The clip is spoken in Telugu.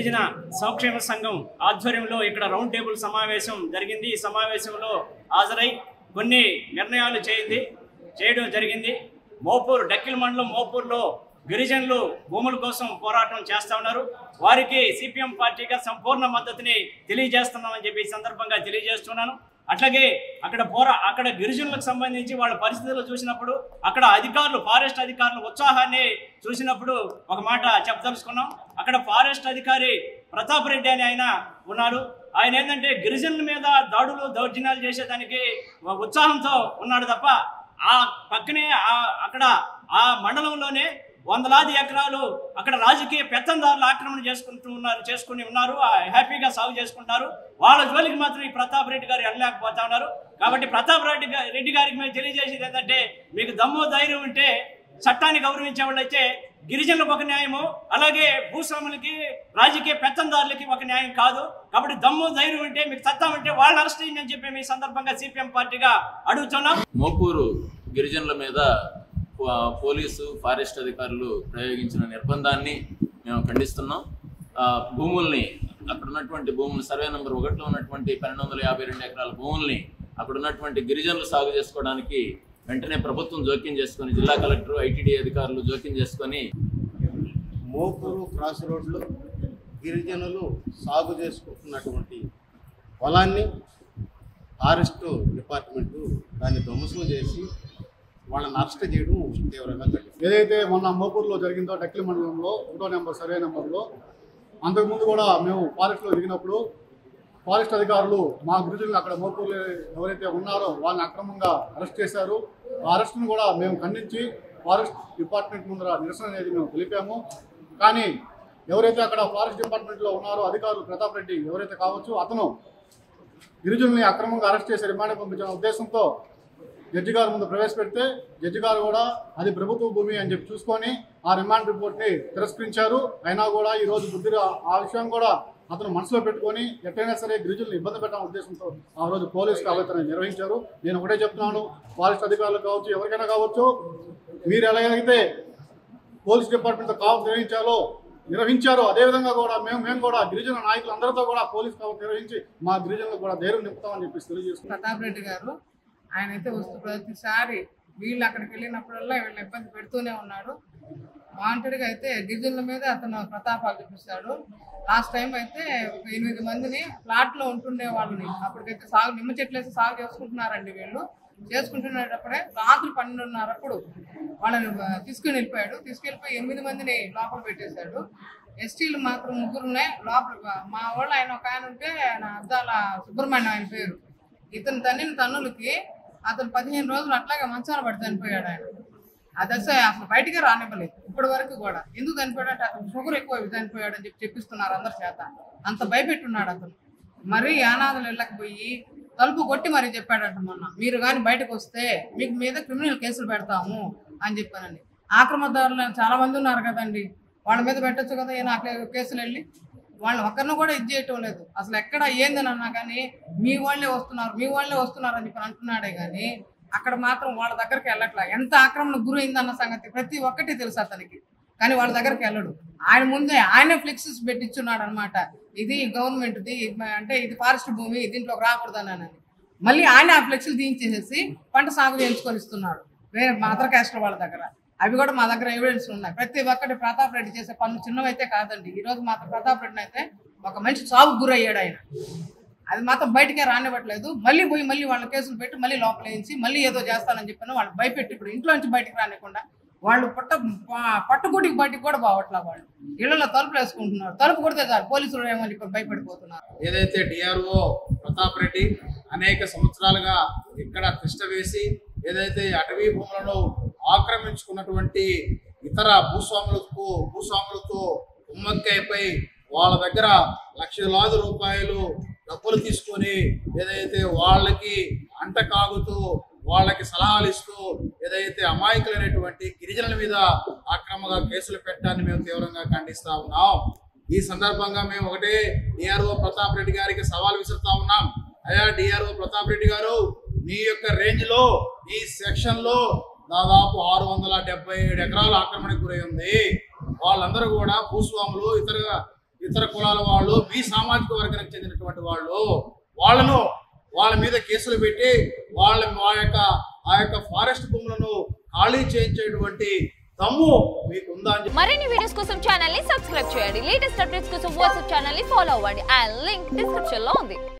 గిరిజన సంక్షేమ సంఘం ఆధ్వర్యంలో ఇక్కడ రౌండ్ టేబుల్ సమావేశం జరిగింది। ఈ సమావేశంలో హాజరై కొన్ని నిర్ణయాలు చేయడం జరిగింది। మోపూర్ డక్కిల్ మండలం మోపూర్లో గిరిజనులు భూముల కోసం పోరాటం చేస్తా ఉన్నారు। వారికి సిపిఎం పార్టీగా సంపూర్ణ మద్దతుని తెలియజేస్తున్నామని చెప్పి ఈ సందర్భంగా తెలియజేస్తున్నాను। అట్లాగే అక్కడ గిరిజనులకు సంబంధించి వాళ్ళ పరిస్థితులు చూసినప్పుడు అక్కడ అధికారులు ఫారెస్ట్ అధికారుల ఉత్సాహాన్ని చూసినప్పుడు ఒక మాట చెప్పదలుచుకున్నాం। అక్కడ ఫారెస్ట్ అధికారి ప్రతాప్ రెడ్డి అని ఆయన ఉన్నారు। ఆయన ఏంటంటే గిరిజనుల మీద దాడులు దౌర్జన్యాలు చేసేదానికి ఉత్సాహంతో ఉన్నాడు తప్ప ఆ పక్కనే అక్కడ ఆ మండలంలోనే వందలాది ఎకరాలు అక్కడ రాజకీయ పెత్తందారులు ఆక్రమణ చేసుకుని ఉన్నారు, హ్యాపీగా సాగు చేసుకుంటారు। వాళ్ళ జోలికి మాత్రం ఈ ప్రతాప్ రెడ్డి గారు వెళ్ళలేకపోతా ఉన్నారు। కాబట్టి ప్రతాప్ రెడ్డి గారికి మేము తెలియజేసేది ఏంటంటే, మీకు దమ్ము ధైర్యం ఉంటే చట్టాన్ని గౌరవించే వాళ్ళైతే గిరిజనులకు ఒక న్యాయము, అలాగే భూస్వాములకి రాజకీయ పెత్తందారులకి ఒక న్యాయం కాదు। కాబట్టి దమ్ము ధైర్యం ఉంటే మీకు సత్తా ఉంటే వాళ్ళని అరెస్ట్ చేయండి అని చెప్పి మీ సందర్భంగా సిపిఎం పార్టీగా అడుగుతున్నాం। మోపూరు గిరిజనుల మీద పోలీసు ఫారెస్ట్ అధికారులు ప్రయోగించిన నిర్బంధాన్ని మేము ఖండిస్తున్నాం। భూముల్ని అక్కడ ఉన్నటువంటి భూములు సర్వే నెంబర్ 1లో ఉన్నటువంటి 1252 ఎకరాల భూముల్ని అక్కడ ఉన్నటువంటి గిరిజనులు సాగు చేసుకోవడానికి వెంటనే ప్రభుత్వం జోక్యం చేసుకొని జిల్లా కలెక్టర్ ఐటీడీ అధికారులు జోక్యం చేసుకొని మోపూరు క్రాస్ రోడ్లో గిరిజనులు సాగు చేసుకుంటున్నటువంటి పొలాన్ని ఫారెస్ట్ డిపార్ట్మెంటు దాన్ని ధ్వంసం చేసి వాళ్ళని అరెస్ట్ చేయడం తీవ్రంగా ఖండిస్తుంది। ఏదైతే మొన్న మోపూర్లో జరిగిందో డక్కిలి మండలంలో 1వ నెంబర్ సర్వే నెంబర్లో అంతకుముందు కూడా మేము ఫారెస్ట్లో దిగినప్పుడు ఫారెస్ట్ అధికారులు మా గిరిజనులు అక్కడ మోపూర్లో ఎవరైతే ఉన్నారో వాళ్ళని అక్రమంగా అరెస్ట్ చేశారు। ఆ అరెస్ట్ను కూడా మేము ఖండించి ఫారెస్ట్ డిపార్ట్మెంట్ ముందర నిరసన అనేది మేము తెలిపాము। కానీ ఎవరైతే అక్కడ ఫారెస్ట్ డిపార్ట్మెంట్లో ఉన్నారో అధికారులు ప్రతాప్ రెడ్డి ఎవరైతే కావచ్చు అతను గిరిజనుల్ని అక్రమంగా అరెస్ట్ చేసి రిమాండ్ పంపించిన ఉద్దేశంతో జడ్జి గారి ముందు ప్రవేశపెడితే జడ్జి గారు కూడా అది ప్రభుత్వ భూమి అని చెప్పి చూసుకొని ఆ రిమాండ్ రిపోర్ట్ని తిరస్కరించారు। అయినా కూడా ఈరోజు బుద్ధిగా ఆ విషయం కూడా అతను మనసులో పెట్టుకొని ఎట్టయినా సరే గిరిజనులు ఇబ్బంది పెట్టాలనే ఉద్దేశంతో ఆ రోజు పోలీసు అవతరణ నిర్వహించారు। నేను ఒకటే చెప్తున్నాను, ఫారెస్ట్ అధికారులు కావచ్చు ఎవరికైనా కావచ్చు, మీరు ఎలాగైతే పోలీస్ డిపార్ట్మెంట్తో కావు నిర్వహించారో అదేవిధంగా కూడా మేము కూడా గిరిజన నాయకులందరితో కూడా పోలీస్ కావు నిర్వహించి మా గిరిజనులకు కూడా ధైర్యం నింపుతామని చెప్పి తెలియజేస్తున్నాం। ప్రతాప్ రెడ్డి గారు ఆయన అయితే వస్తూ ప్రతిసారి వీళ్ళు అక్కడికి వెళ్ళినప్పుడల్లా వీళ్ళని ఇబ్బంది పెడుతూనే ఉన్నాడు। వాంటెడ్గా అయితే గిరిజనుల మీద అతను ప్రతాపాలు చూపిస్తాడు। లాస్ట్ టైం అయితే ఒక 8 మందిని ప్లాట్లో ఉంటుండే వాళ్ళని అప్పటికైతే నిమ్మ చెట్లు వేసి సాగు చేసుకుంటున్నారండి। వీళ్ళు చేసుకుంటున్నప్పుడే రాత్రి 12:30 వాళ్ళని తీసుకెళ్ళిపోయి 8 మందిని లోపల పెట్టేశాడు। ఎస్టీలు మాత్రం 3 లోపల మా వాళ్ళు ఆయన ఒక ఆయన ఉంటే ఆయన అద్దాల సుబ్రహ్మణ్యం ఆయన పేరు, ఇతను తన్నులకి అతను 15 రోజులు అట్లాగే మంచాన పడి చనిపోయాడు ఆయన। అది అసలు బయటికే రానివ్వలేదు ఇప్పటి వరకు కూడా। ఎందుకు చనిపోయాడంటే అతను షుగర్ ఎక్కువ చనిపోయాడు అని చెప్పిస్తున్నారు అందరి చేత, అంత భయపెట్టున్నాడు అతను। మరీ అనాథలు వెళ్ళకపోయి తలుపు కొట్టి మరీ చెప్పాడంట మొన్న, మీరు కానీ బయటకు వస్తే మీకు మీద క్రిమినల్ కేసులు పెడతాము అని చెప్పానండి। ఆక్రమణదారులు చాలా మంది ఉన్నారు కదండి, వాళ్ళ మీద పెట్టచ్చు కదా ఈయన కేసులు వెళ్ళి, వాళ్ళు ఒక్కరిని కూడా ఇది చేయటం లేదు అసలు। ఎక్కడ ఏందని అన్నా కానీ మీ వాళ్ళే వస్తున్నారు అని చెప్పి అంటున్నాడే కానీ అక్కడ మాత్రం వాళ్ళ దగ్గరికి వెళ్ళట్లా। ఎంత ఆక్రమణ గురైందన్న సంగతి ప్రతి ఒక్కటి తెలుసు అతనికి, కానీ వాళ్ళ దగ్గరికి వెళ్ళడు। ఆయన ముందే ఆయనే ఫ్లెక్సెస్ పెట్టించున్నాడు అనమాట, ఇది గవర్నమెంట్ది అంటే ఇది ఫారెస్ట్ భూమి దీంట్లోకి రాకూడదని। మళ్ళీ ఆయన ఆ ఫ్లెక్స్లు తీయించేసేసి పంట సాగు చేయించుకొని ఇస్తున్నాడు వేరే అదర్ క్యాస్ట్ వాళ్ళ దగ్గర। అవి కూడా మా దగ్గర ఎవిడెన్స్ ఉన్నాయి। ప్రతి ఒక్కటి ప్రతాప్ రెడ్డి చేసే పనులు చిన్నవైతే కాదండి। ఈరోజు మాత్రం ప్రతాప్ రెడ్డిని అయితే ఒక మనిషి సాగుకు గురయ్యాడు ఆయన, అది మాత్రం బయటకే రానివ్వట్లేదు। మళ్ళీ వాళ్ళ కేసులు పెట్టి మళ్ళీ లోపల వేయించి మళ్ళీ ఏదో చేస్తానని చెప్పిన వాళ్ళు భయపెట్టి ఇప్పుడు ఇంట్లో నుంచి బయటకు రానివ్వకుండా వాళ్ళు పట్టుకుటికి బయటికి కూడా పోవట్లా, వాళ్ళు ఇళ్లలో తలుపులు వేసుకుంటున్నారు, తలుపు కొడితే చాలు పోలీసులు ఏమని ఇప్పుడు భయపడిపోతున్నారు। ఏదైతే డిఆర్ఓ ప్రతాప్ రెడ్డి అనేక సంవత్సరాలుగా ఇక్కడ తిష్ట వేసి ఏదైతే అటవీ భూములను ఆక్రమించుకున్నటువంటి ఇతర భూస్వాములతో ఉమ్మక్కైపోయి వాళ్ళ దగ్గర లక్షలాది రూపాయలు డబ్బులు తీసుకొని ఏదైతే వాళ్ళకి అంట కాగుతూ వాళ్ళకి సలహాలు ఇస్తూ ఏదైతే అమాయకులైనటువంటి గిరిజనుల మీద అక్రమంగా కేసులు పెట్టడాన్ని మేము తీవ్రంగా ఖండిస్తా ఉన్నాం। ఈ సందర్భంగా మేము ఒకటే డిఆర్ఓ ప్రతాప్ రెడ్డి గారికి సవాల్ విసురుతా ఉన్నాం। అయ్యా డిఆర్ఓ ప్రతాప్ రెడ్డి గారు, మీ యొక్క రేంజ్ లో ఈ సెక్షన్ లో దాదాపు 677 ఎకరాల ఆక్రమణకు గురై ఉంది। వాళ్ళందరూ కూడా భూస్వాములు ఇతర కులాల వాళ్ళు, మీ సామాజిక వర్గానికి చెందినటువంటి వాళ్ళు, వాళ్ళ మీద కేసులు పెట్టి ఆ యొక్క ఫారెస్ట్ భూములను ఖాళీ చేయించేటువంటి దమ్ము మీకు ఉందా అని మరిన్ని వీడియోస్ కోసం ఛానల్ ని సబ్స్క్రైబ్ చేయండి. లేటెస్ట్ అప్డేట్స్ కోసం వాట్సాప్ ఛానల్ ని ఫాలో అవ్వండి. ఆ లింక్ డిస్క్రిప్షన్ లో ఉంది.